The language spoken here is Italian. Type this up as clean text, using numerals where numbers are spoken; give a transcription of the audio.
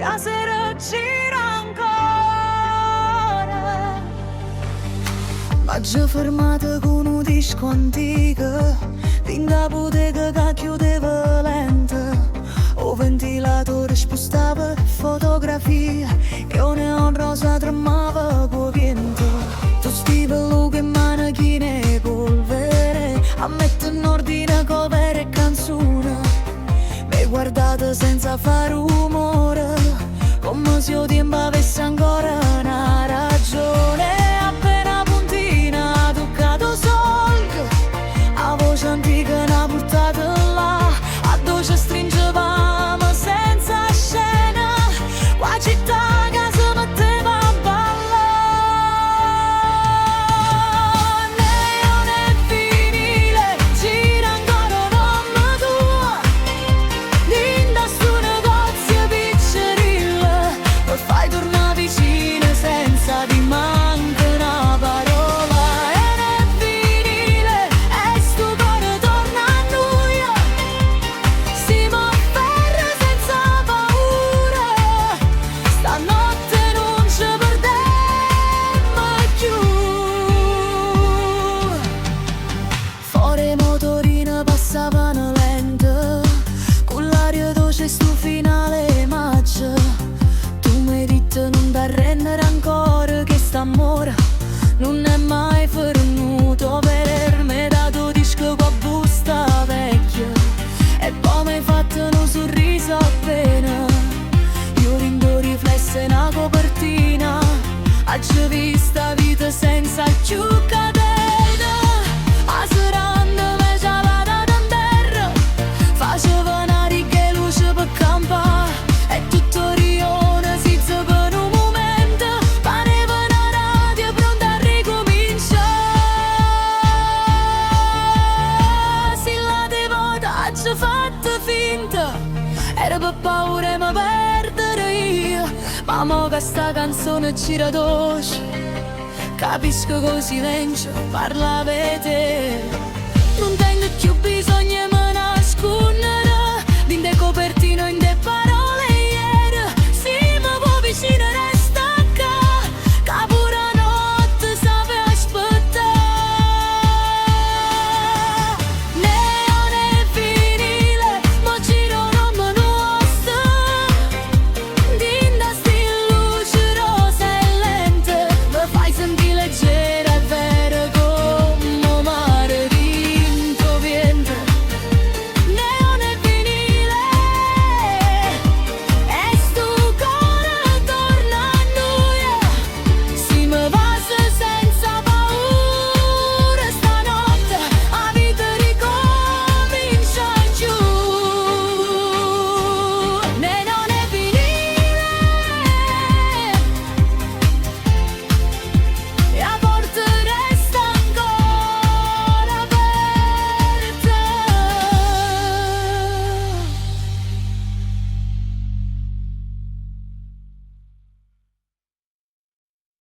la sera gira ancora. M'aggio fermato con un disco antico in da bottega che chiudeva lenta. O ventilatore spostava fotografie e un neon rosa tremava con vento. Tu stivalo che manichine e polvere a mettere in ordine cover e canzone. Mi guardate senza fare rumore, come se il tempo avesse ancora una ragione. Appena puntina ha toccato solco, la voce antica n'ha portata là, a dove ci stringevamo senza scena, qua città che si metteva a ballare. Neon e vinile, gira ancora un nome tuo, linda stu negozio piccerilla, poi fai tornare vicino senza di manca una parola. E nel vinile, e sto cuore torna a noi, stiamo a ferro senza paura, stanotte non ci perdiamo più. Fuori i motorini passavano lento, con l'aria dolce sto finale maggio. Tu mi hai detto non t'arrendere ancora, che st'amore non è mai venuto. Per me dato disco con busta vecchia, e poi mi hai fatto un sorriso appena. Io rindo riflesso in una copertina, oggi vista vita senza più catena. A seranda me già vada da terra, faceva una riga e luce per campare, e tutto rione si per un momento, pareva una radio pronta a ricominciare. Se la devota ci ho fatto finta, era per paura di perdere io, ma mo che sta canzone gira dolce, capisco che il silenzio parla per te.